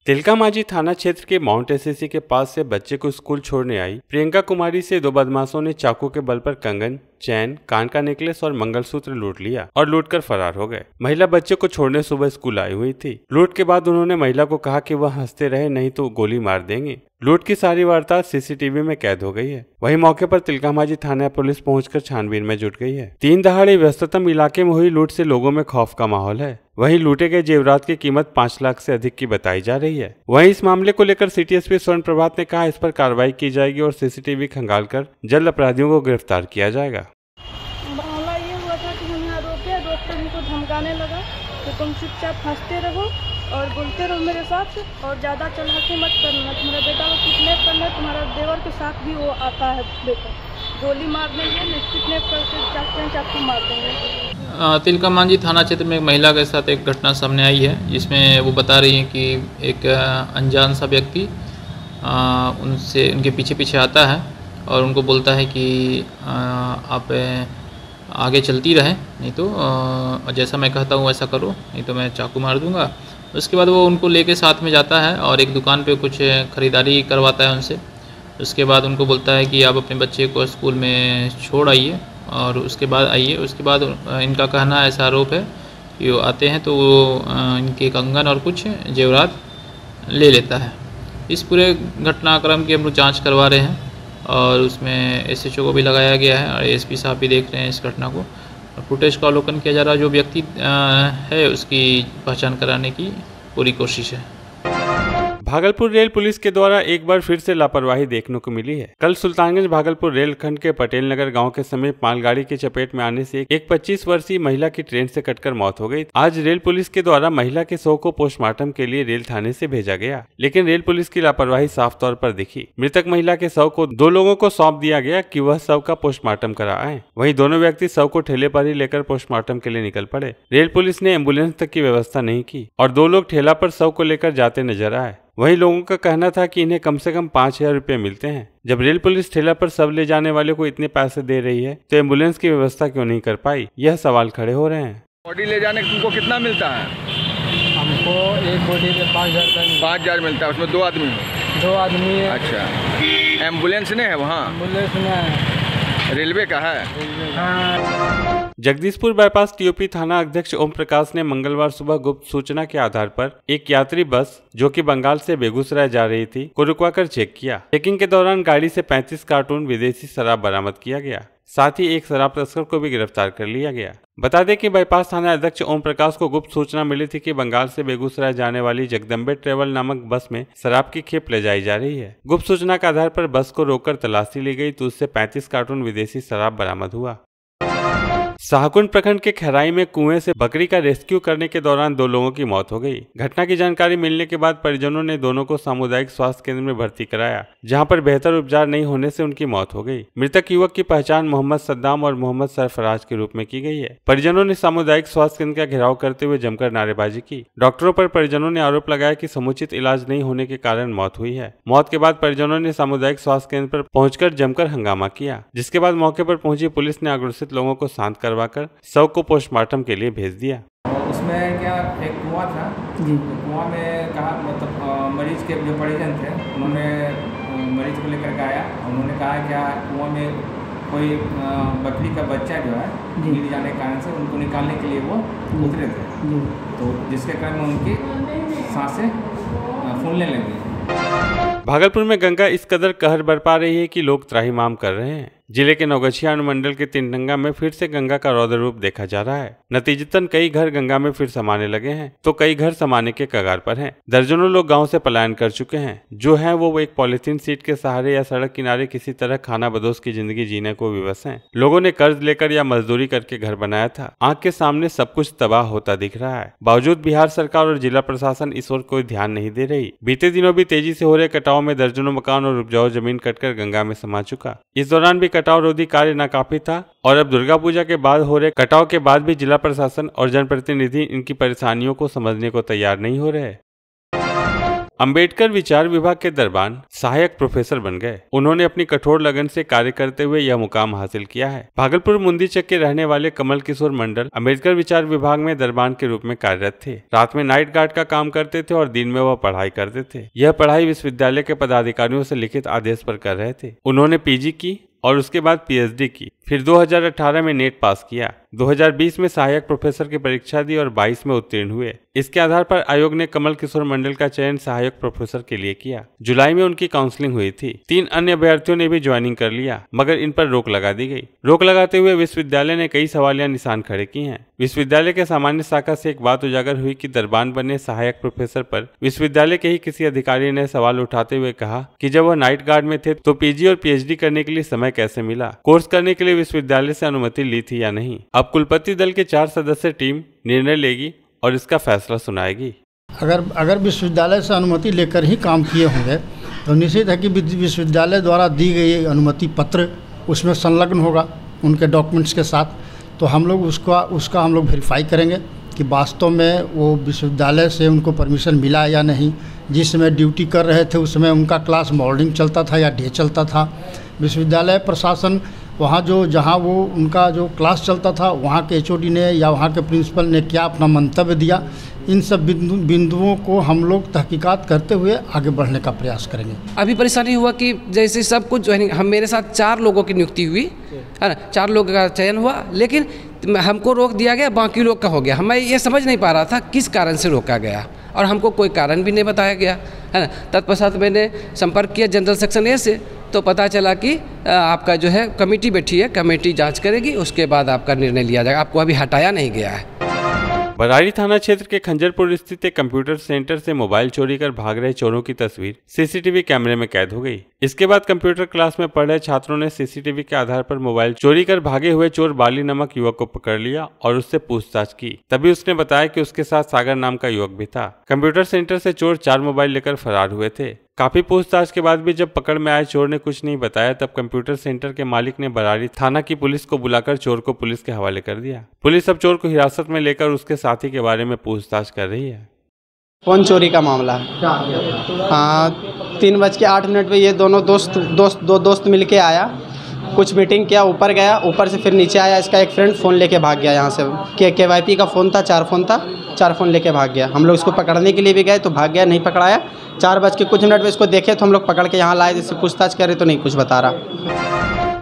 तिलकामांझी थाना क्षेत्र के माउंट एसएससी के पास से बच्चे को स्कूल छोड़ने आई प्रियंका कुमारी से दो बदमाशों ने चाकू के बल पर कंगन, चैन, कान का नेकलेस और मंगलसूत्र लूट लिया और लूटकर फरार हो गए। महिला बच्चे को छोड़ने सुबह स्कूल आई हुई थी। लूट के बाद उन्होंने महिला को कहा कि वह हंसते रहे, नहीं तो गोली मार देंगे। लूट की सारी वारदात सीसीटीवी में कैद हो गई है। वहीं मौके पर तिलकामांझी थाना पुलिस पहुंचकर छानबीन में जुट गई है। दिन दहाड़े व्यस्ततम इलाके में हुई लूट से लोगों में खौफ का माहौल है। वहीं लूटे गए जेवरात की कीमत 5 लाख से अधिक की बताई जा रही है। वहीं इस मामले को लेकर सिटी एसपी स्वर्ण प्रभात ने कहा, इस पर कार्रवाई की जाएगी और सीसीटीवी खंगालकर जल्द अपराधियों को गिरफ्तार किया जाएगा। मामला ये हुआ था कि हम यहाँ रोककर हमको धमकाने लगा कि तुम चुपचाप हंसते रहो और बोलते रहो मेरे साथ और ज़्यादा चालाकी मत करना। तुम्हारा बेटा को किडनैप करना, तुम्हारा देवर के साथ भी वो आता है बेटा, गोली मार देंगे, किडनैप करके चाकू मार देंगे। तिलकामांझी थाना क्षेत्र में एक महिला के साथ एक घटना सामने आई है, जिसमें वो बता रही है कि एक अनजान सा व्यक्ति उनके पीछे आता है और उनको बोलता है कि आप आगे चलती रहें, नहीं तो जैसा मैं कहता हूँ वैसा करो, नहीं तो मैं चाकू मार दूंगा। उसके बाद वो उनको लेके साथ में जाता है और एक दुकान पे कुछ ख़रीदारी करवाता है उनसे। उसके बाद उनको बोलता है कि आप अपने बच्चे को स्कूल में छोड़ आइए और उसके बाद आइए। उसके बाद इनका कहना ऐसा आरोप है कि वो आते हैं तो वो इनके कंगन और कुछ जेवरात ले लेता है। इस पूरे घटनाक्रम की हम लोग जाँच करवा रहे हैं और उसमें एसएचओ को भी लगाया गया है और एसपी साहब भी देख रहे हैं इस घटना को। फुटेज का अवलोकन किया जा रहा है। जो व्यक्ति है उसकी पहचान कराने की पूरी कोशिश है। भागलपुर रेल पुलिस के द्वारा एक बार फिर से लापरवाही देखने को मिली है। कल सुल्तानगंज भागलपुर रेलखंड के पटेल नगर गांव के समीप मालगाड़ी की चपेट में आने से एक 25 वर्षीय महिला की ट्रेन से कटकर मौत हो गई। आज रेल पुलिस के द्वारा महिला के शव को पोस्टमार्टम के लिए रेल थाने से भेजा गया, लेकिन रेल पुलिस की लापरवाही साफ तौर पर दिखी। मृतक महिला के शव को 2 लोगों को सौंप दिया गया कि वह शव का पोस्टमार्टम कराएं। वहीं दोनों व्यक्ति शव को ठेले पर ही लेकर पोस्टमार्टम के लिए निकल पड़े। रेल पुलिस ने एम्बुलेंस तक की व्यवस्था नहीं की और 2 लोग ठेला पर शव को लेकर जाते नजर आए। वहीं लोगों का कहना था कि इन्हें कम से कम 5000 रुपए मिलते हैं। जब रेल पुलिस ठेला पर शव ले जाने वाले को इतने पैसे दे रही है तो एम्बुलेंस की व्यवस्था क्यों नहीं कर पाई, यह सवाल खड़े हो रहे हैं। बॉडी ले जाने तुमको कितना मिलता है? हमको एक बॉडी पे 5000 5000 मिलता है। उसमें 2 आदमी हो? 2 आदमी है। अच्छा, एम्बुलेंस नहीं है वहाँ? एम्बुलेंस नहीं है, रेलवे का है। हाँ। जगदीशपुर बाईपास टीओपी थाना अध्यक्ष ओम प्रकाश ने मंगलवार सुबह गुप्त सूचना के आधार पर एक यात्री बस जो कि बंगाल से बेगूसराय जा रही थी को रुकवाकर चेक किया। चेकिंग के दौरान गाड़ी से 35 कार्टून विदेशी शराब बरामद किया गया। साथ ही एक शराब तस्कर को भी गिरफ्तार कर लिया गया। बता दें कि बाईपास थाना अध्यक्ष ओम प्रकाश को गुप्त सूचना मिली थी कि बंगाल से बेगूसराय जाने वाली जगदम्बे ट्रेवल नामक बस में शराब की खेप ले जाई जा रही है। गुप्त सूचना के आधार पर बस को रोककर तलाशी ली गई तो उससे 35 कार्टून विदेशी शराब बरामद हुआ। शाहकुंड प्रखंड के खराई में कुएं से बकरी का रेस्क्यू करने के दौरान 2 लोगों की मौत हो गई। घटना की जानकारी मिलने के बाद परिजनों ने दोनों को सामुदायिक स्वास्थ्य केंद्र में भर्ती कराया, जहां पर बेहतर उपचार नहीं होने से उनकी मौत हो गई। मृतक युवक की पहचान मोहम्मद सद्दाम और मोहम्मद सरफराज के रूप में की गई है। परिजनों ने सामुदायिक स्वास्थ्य केंद्र का घेराव करते हुए जमकर नारेबाजी की। डॉक्टरों पर परिजनों ने आरोप लगाया कि समुचित इलाज नहीं होने के कारण मौत हुई है। मौत के बाद परिजनों ने सामुदायिक स्वास्थ्य केंद्र पर पहुंचकर जमकर हंगामा किया, जिसके बाद मौके पर पहुंची पुलिस ने आक्रोशित लोगों को शांत करवाकर शव को पोस्टमार्टम के लिए भेज दिया। उसमें क्या एक कुआं था जी, तो कुआं में कहा मतलब मरीज के जो परिजन थे उन्होंने मरीज को लेकर के आया। उन्होंने कहा क्या कुआं में कोई बकरी का बच्चा जो है गिर जाने के कारण से उनको निकालने के लिए वो उतरे थे, तो जिसके कारण उनकी सांसें फूलने लगी। भागलपुर में गंगा इस कदर कहर बरपा रही है कि लोग त्राहिमाम कर रहे हैं। जिले के नौगछिया अनुमंडल के तिनडंगा में फिर से गंगा का रौद्र रूप देखा जा रहा है। नतीजतन कई घर गंगा में फिर समाने लगे हैं तो कई घर समाने के कगार पर हैं। दर्जनों लोग गांव से पलायन कर चुके हैं। जो हैं वो एक पॉलिथीन सीट के सहारे या सड़क किनारे किसी तरह खाना बदोश की जिंदगी जीने को विवश हैं। लोगों ने कर्ज लेकर या मजदूरी करके घर बनाया था। आंख के सामने सब कुछ तबाह होता दिख रहा है। बावजूद बिहार सरकार और जिला प्रशासन इस ओर कोई ध्यान नहीं दे रही। बीते दिनों भी तेजी से हो रहे कटाव में दर्जनों मकान और उपजाऊ जमीन कटकर गंगा में समा चुका। इस दौरान भी कटाव रोधी कार्य नाकाफी था और अब दुर्गा पूजा के बाद हो रहे कटाव के बाद भी जिला प्रशासन और जनप्रतिनिधि इनकी परेशानियों को समझने को तैयार नहीं हो रहे। अंबेडकर विचार विभाग के दरबान सहायक प्रोफेसर बन गए। उन्होंने अपनी कठोर लगन से कार्य करते हुए यह मुकाम हासिल किया है। भागलपुर मुंदीचक के रहने वाले कमल किशोर मंडल अम्बेडकर विचार विभाग में दरबान के रूप में कार्यरत थे। रात में नाइट गार्ड का काम करते थे और दिन में वह पढ़ाई करते थे। यह पढ़ाई विश्वविद्यालय के पदाधिकारियों से लिखित आदेश पर कर रहे थे। उन्होंने पीजी की और उसके बाद पीएचडी की। फिर 2018 में नेट पास किया। 2020 में सहायक प्रोफेसर की परीक्षा दी और 22 में उत्तीर्ण हुए। इसके आधार पर आयोग ने कमल किशोर मंडल का चयन सहायक प्रोफेसर के लिए किया। जुलाई में उनकी काउंसलिंग हुई थी। 3 अन्य अभ्यर्थियों ने भी ज्वाइनिंग कर लिया, मगर इन पर रोक लगा दी गई। रोक लगाते हुए विश्वविद्यालय ने कई सवालिया निशान खड़े किए हैं। विश्वविद्यालय के सामान्य शाखा से एक बात उजागर हुई कि दरबान बने सहायक प्रोफेसर पर विश्वविद्यालय के ही किसी अधिकारी ने सवाल उठाते हुए कहा कि जब वह नाइट गार्ड में थे तो पीजी और पीएचडी करने के लिए समय कैसे मिला, कोर्स करने के लिए विश्वविद्यालय से अनुमति ली थी या नहीं। अब कुलपति दल के 4 सदस्य टीम निर्णय लेगी और इसका फैसला सुनाएगी। अगर विश्वविद्यालय से अनुमति लेकर ही काम किए होंगे तो निश्चित है कि विश्वविद्यालय द्वारा दी गई अनुमति पत्र उसमें संलग्न होगा उनके डॉक्यूमेंट्स के साथ। तो हम लोग उसका हम लोग वेरीफाई करेंगे कि वास्तव में वो विश्वविद्यालय से उनको परमिशन मिला या नहीं। जिस समय ड्यूटी कर रहे थे उस समय उनका क्लास मॉर्निंग चलता था या डे चलता था। विश्वविद्यालय प्रशासन वहाँ जहाँ वो उनका जो क्लास चलता था वहाँ के एचओडी ने या वहाँ के प्रिंसिपल ने क्या अपना मंतव्य दिया, इन सब बिंदुओं को हम लोग तहकीकात करते हुए आगे बढ़ने का प्रयास करेंगे। अभी परेशानी हुआ कि जैसे सब कुछ ज्वाइनिंग हम मेरे साथ 4 लोगों की नियुक्ति हुई है ना, 4 लोगों का चयन हुआ, लेकिन हमको रोक दिया गया, बाकी लोग का हो गया। मैं ये समझ नहीं पा रहा था किस कारण से रोका गया और हमको कोई कारण भी नहीं बताया गया है ना। तत्पश्चात मैंने संपर्क किया जनरल सेक्शन ए से, तो पता चला कि आपका जो है कमेटी बैठी है, कमेटी जांच करेगी, उसके बाद आपका निर्णय लिया जाएगा। आपको अभी हटाया नहीं गया है। बरारी थाना क्षेत्र के खंजरपुर स्थित एक कंप्यूटर सेंटर से मोबाइल चोरी कर भाग रहे चोरों की तस्वीर सीसीटीवी कैमरे में कैद हो गई। इसके बाद कंप्यूटर क्लास में पढ़ रहे छात्रों ने सीसीटीवी के आधार पर मोबाइल चोरी कर भागे हुए चोर बाली नामक युवक को पकड़ लिया और उससे पूछताछ की। तभी उसने बताया कि उसके साथ सागर नाम का युवक भी था। कंप्यूटर सेंटर से चोर 4 मोबाइल लेकर फरार हुए थे। काफी पूछताछ के बाद भी जब पकड़ में आए चोर ने कुछ नहीं बताया, तब कंप्यूटर सेंटर के मालिक ने बरारी थाना की पुलिस को बुलाकर चोर को पुलिस के हवाले कर दिया। पुलिस अब चोर को हिरासत में लेकर उसके साथी के बारे में पूछताछ कर रही है। फोन चोरी का मामला है। हाँ, 3:08 पे ये दोनों दोस्त मिल के आया, कुछ मीटिंग किया, ऊपर गया, ऊपर से फिर नीचे आया। इसका एक फ्रेंड फ़ोन लेके भाग गया यहाँ से। KYP का फ़ोन था, 4 फ़ोन था, 4 फ़ोन लेके भाग गया। हम लोग इसको पकड़ने के लिए भी गए तो भाग गया, नहीं पकड़ाया। 4 बज के कुछ मिनट में इसको देखे तो हम लोग पकड़ के यहाँ लाए, जिससे पूछताछ करे तो नहीं कुछ बता रहा।